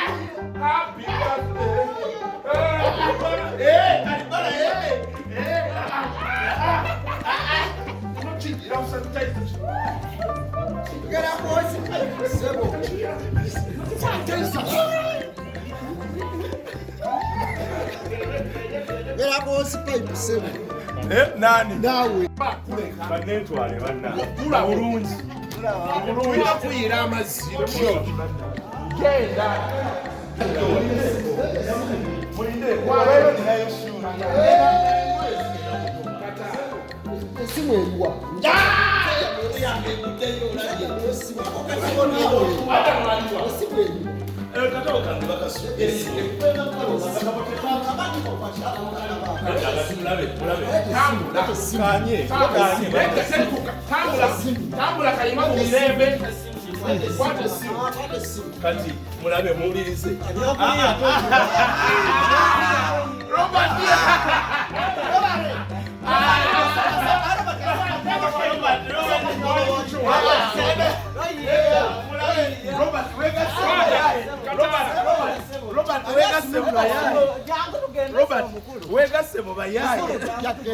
Happy birthday. Hey, Kalibala, hey. Don't cheat, you don't sanitize the shit. Get up, boys. Get up, boys. Nani? Nawe. Banetwale banna. Tula bulungi. Tula kuyira amazikyo. Genda. Mulinde kwawe nayo shuri. Simu eliwa. Tambula Kayima kubirebe. Kati mulabe muwulirize. Robert. Robert, wega sebo bayaye.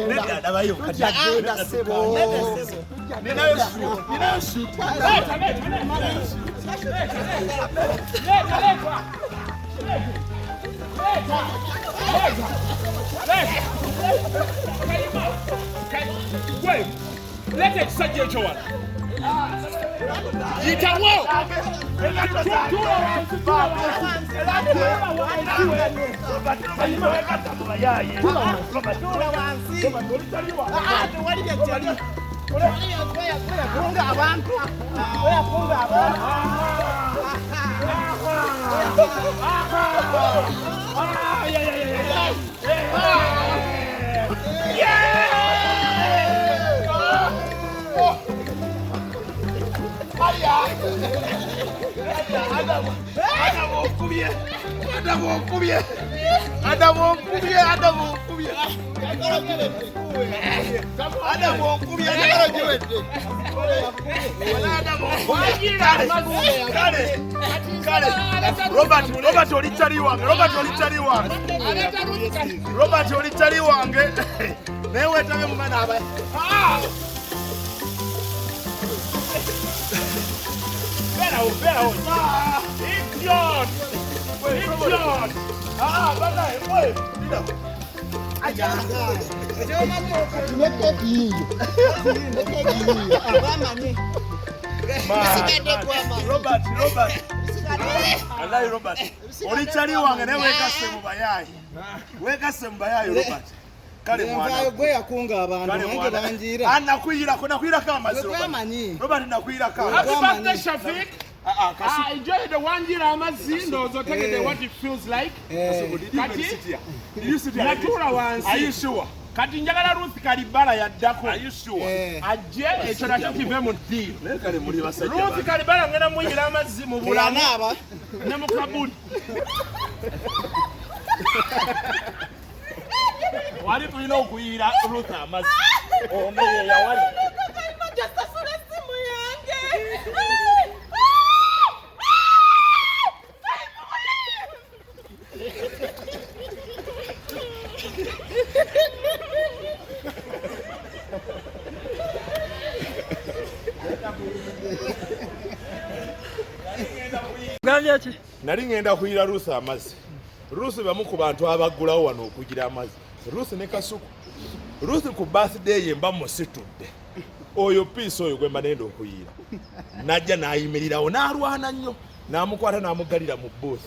Nenda dabayo kati agenda sebo. Ninayo shoot. Wait, let it suggest you one. You can walk. Robert olichali wange. Newe tabe mumana aba. Better. Idiot. Bana, wait. Robert. Olichali wange ne weka semu bayayi. Robert. Kale mwana gwe yakunga abantu wange banjira. Anakwira kama Robert nakwira kama. Happy birthday Shafiq. Enjoy the one year amazindo so take it what it feels like. Natura once. Are you sure? Kati njagala Ruth Kalibala yaddako. Are you sure? Ajje ekyo nakyo kive mu ddiiro. Kale muli basajja. Ruth Kalibala ngena muyira amazzi mu bulamu. Anaaba. Ne mu kabuli. Wali tulina okuyira Ruth amazzi. Ono ye yawali. Nali ngenda kuyira Ruth amazzi. Ruth bamu ku bantu abaggulawo wano okugira amazzi. Ruth ne Kasuku. Ruth ku birthday ye mba musitudde. Oyo piece oyo gwe manendo okuyira. Najja nayimirirawo n'alwana nnyo. N'amukwata n'amugalira mu booth.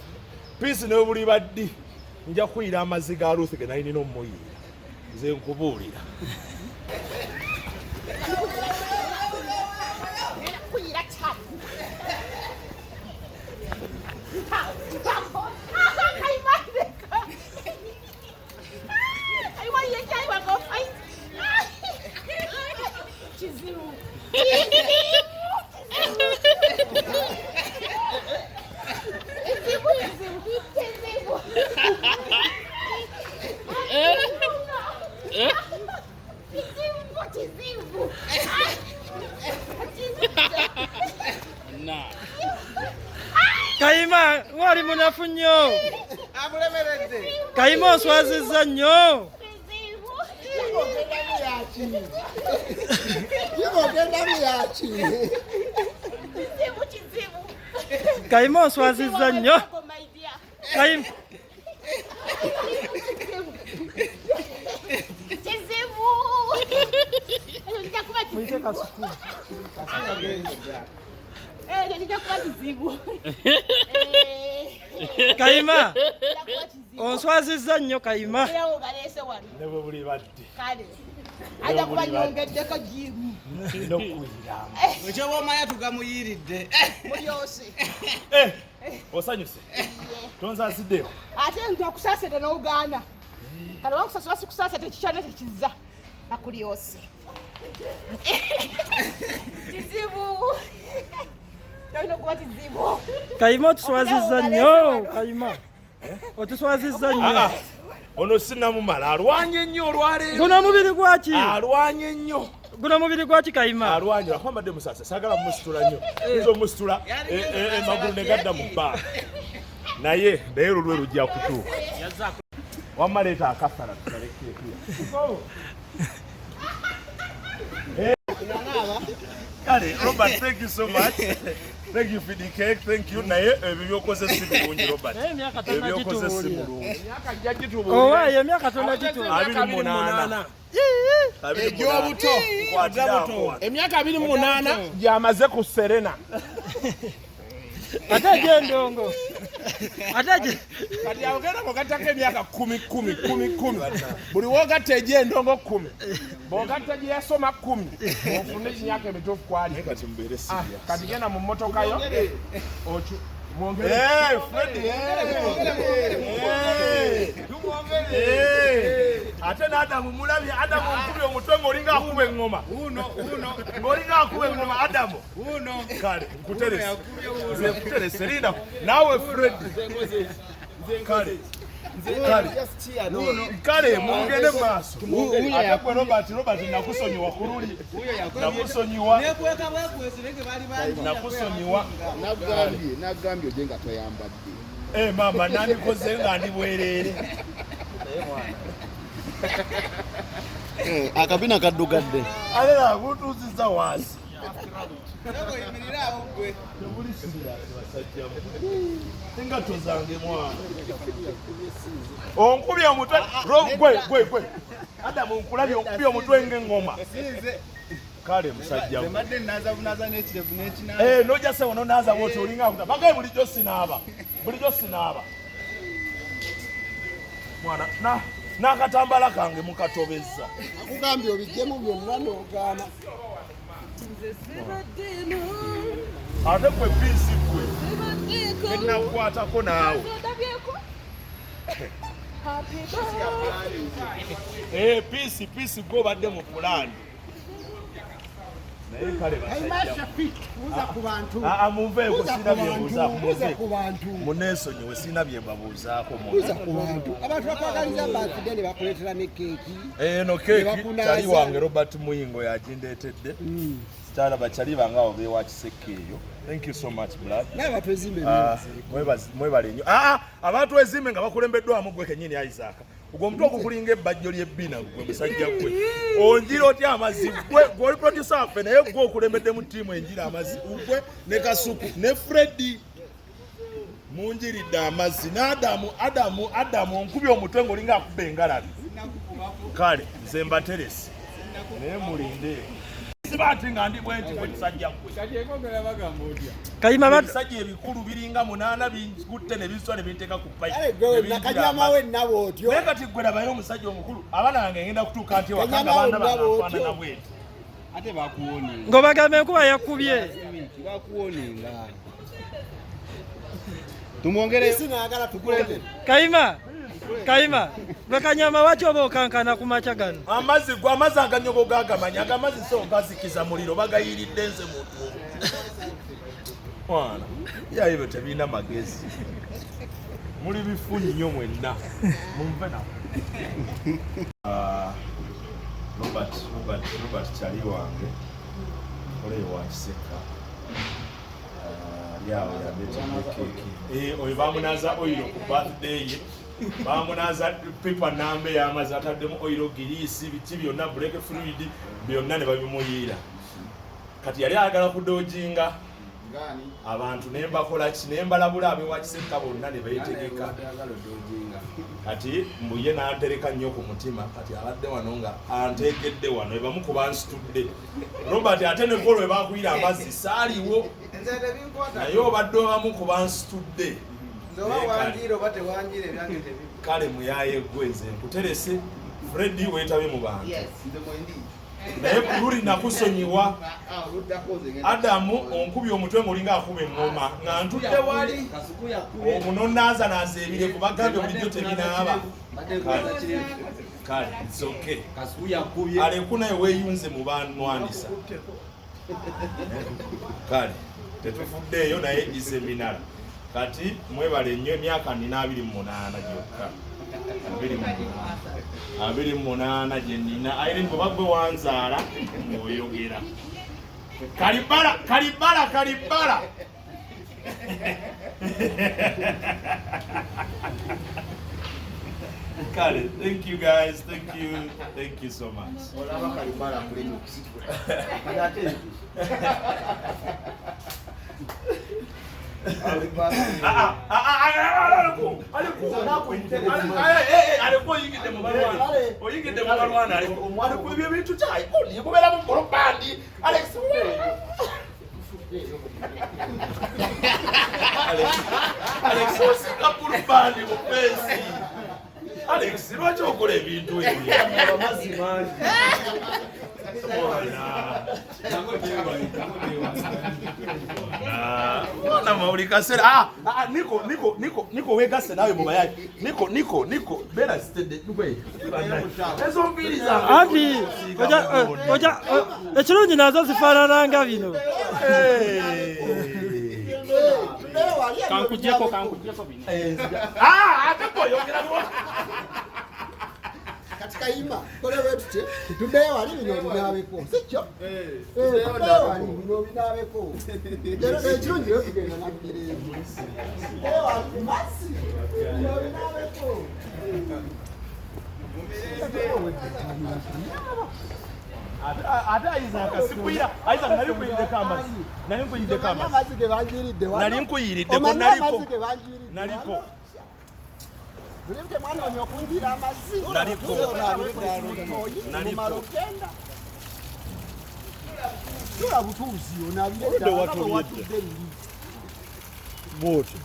Piece ne buli baddi. Nja kuyira amazzi ga Ruth ge nali nina omuyira. Nze nkubuulira. Mukyafu nnyo. Kayima oswazizza nnyo. Kayima oswazizza nnyo. Kayima. Mwite Kasuku. Kayima. Onswazizza nnyo Kayima. Nebo buli badde. Aja kuba nyongeddeko jimu. Nokuyira. Ekyoba omaya tugamuyiridde. Mulyose. Osanyuse. Tonzaziddeyo. Ate ntakusasete n'Uganda. Kale wankusasula sikusasete kikyana tekizza. Nakulyose. Kizibu. Toyina okuba kizibu. Kayima otuswazizza nnyo Kayima. Otuswazizza nnyo. Ono sinnamumala alwanye nnyo olwaleero. Guno mubiri gwaki? Alwanye nnyo. Guno mubiri gwaki Kayima? Alwanye akwambadde musasa sagala musitula nnyo. Nzo musitula amagulu ne gadda mu bbaa. Naye lwe lujja kutuuka. Wamma leeta akasala tukalekeko. Kale, Robert, thank you so much. Thank you for the cake. Thank you. Naye ebyokoze si bulungi Robert. Ebyokoze si bulungi. Owa ye myaka tonna gituuka. 28. Egy'obuto. Emyaka 28 gyamaze ku Serena. Ate egy'endongo. Ate kati agenda kugattako emyaka 10. Buli wogatta egy'endongo 10. Bw'ogatta gye yasoma 10. Ofune ekinyaka emituufu kwali. Kati mbeere siriya. Kati genda mu mmotoka yo. Ate n'Adamu mulabye Adamu nkubye omutwe ng'olinga akuba eŋŋoma. Ng'olinga akuba eŋŋoma Adamu. Kale nkuterese. Nze nkuterese linda naawe Fred. Kale mugende maaso. Ate gwe Robert nakusonyiwa ku luli. Nakusonyiwa. Nagambye ojje nga toyambadde. Mama nandikoze nga ndi bwereere. Akabina kaddugadde. Alera akutuuzizza wansi. Engato zange mwana. Onkubye omutwe. Gwe. Adamu nkulabye onkubye omutwe ng'eŋŋoma. Kale musajja we. Mbadde naza n'ekirevu n'ekinaaba. Nojja se wono naaza bw'oti olinga akuta. Bagaye bulijjo sinaaba. Mwana n'akatambala kange mukatobezza. Akugambye obijjemu byonna n'ogaana. Ate gwe piisi gwe. Nakukwatako naawe. Piisi gwe obadde mu pulaani. Naye kale basajja. Munveeko sirina byebuuzaako. Muneesonyiwe sirina bye mbabuuzaako. Abantu bakwagaliza birthday ne bakuleetera ne keeki. Eno keeki kyali wange Robert Muyingo yagindeetedde. Kyalaba kyali bangaawo beewa kiseke eyo. Thank you so much blood. N'abantu ezimbe mwebale nnyo. Abantu ezimbe nga bakulembeddwamu gwe kennyini Isaac. Ogwo omutwe okukulinga ebbajjo ly'ebbina gwe musajja gwe. Onjira otya amazzi gw'oli producer waffe naye gwe okulembedde mu ttiimu enjira amazzi gwe ne Kasuku ne Freddy. Munjiridde amazzi n'Adamu onkubye omutwe ng'olinga akuba engalabi. Kale nze mbateresi naye mulinde. Sibati nga ndi bwenti gwe kisajja gwe. Kayima ebisajja ebikulu biringa 8 bikutte ne biswa ne binteeka ku payi. Nakanyama we nabo otyo. Naye kati gwe labayo omusajja omukulu abaana bange ngenda kutuuka nti wakanga baana bafaanana bweti. Ate bakuwoninga. ng'obagambe enkuba yakubye. Bakuwoninga. Tumwongere sinagala tukulete. Kayima bakanyama waki oba okankana ku makya gano? Amazzi aganyogo gagamanya agamazzi so gazikiza muliro bagayiridde nze muntu. Mwana yayibe tebina magezi. Muli bifunyi nnyo mwenna. Mumve na. Robert kyali wange. Ole wa kiseka. yawe yabeta keke oyo bamunaza oil ku birthday bamunaza paper nambe yamaze ataddemu oil girisi biti byonna break fluid byonna ne babimuyira kati yali agala kudojinga abantu nembakola ki nembalabula abewakiseka bonna ne beetegeka kati mbuye n'antereka nnyo ku mutima kati abadde wano nga antegedde wano ebamukuba nsitudde Robert ate ne golo ebakuyira amazzi saaliwo naye obadde obamukuba nsitudde kale muyaye gweze nkuterese Freddy weetabe mu bantu naye luli nakusonyiwa Adamu onkubye omutwe mulinga akuba engoma nga ntudde wali omunonaaza naza ebire kubagambe bulijjo tebinaaba kale it's okay aleku naye weeyunze mu banwanisa kale tetufuddeeyo naye iseminala kati mwebale nnyo emyaka 28 gyokka 28 gye nnina ayiri bwebagwe wanzaala ng'oyogera Kalibala Kale, thank you guys, thank you so much. Alex, lwaki okola ebintu ebyo? Mwana mawuli kaseera. Niko wegase nawe mu bayaji. Niko beera stede nugwe. Ezo mbiri za. Anti, oja ekirungi nazo zifaanana bino. Kankujeko bino. Ate koyogera kati Kayima kole wetute tubeyo wali bino binabeko sikyo tubeyo wali bino binabeko lero ekirungi yo tugenda nabigere tubeyo wali masi bino binabeko Ada Isaac sikuira Isaac nali kuyinde kamba mazige banjiridde wano nali nkuyiridde ko naliko Bulebye mwana onyo kunjira amazi naliko Tula butuzi onabireda watudde bote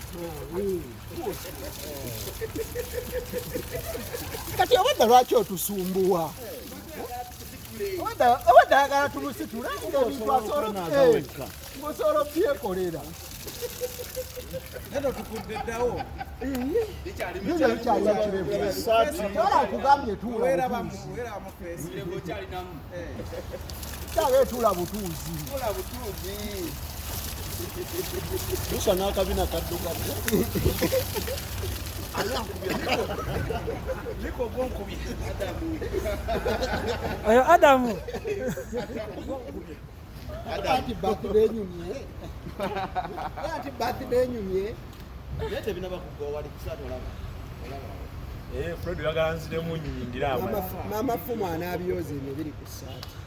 kati obadde lwaki otusumbuwa obadde agala tulusitula ng'osolo byekolera Neno tukuddewo. Nyo bikyalina kirevu. Wala nkugambye tuula Wera amufeesire bw'okyalinamu. Kyabe tuula butuuzi. Tuula butuuzi. Tusa n'akabina kadduka. Niko gwonkubye. Adamu. Ati birthday nyumye. Ati birthday nyumye. Nete binaba kugowa likusatola. Fred yaganzire mu nnyingira aba. Mama fumu anabyoze emibiri ku ssaati.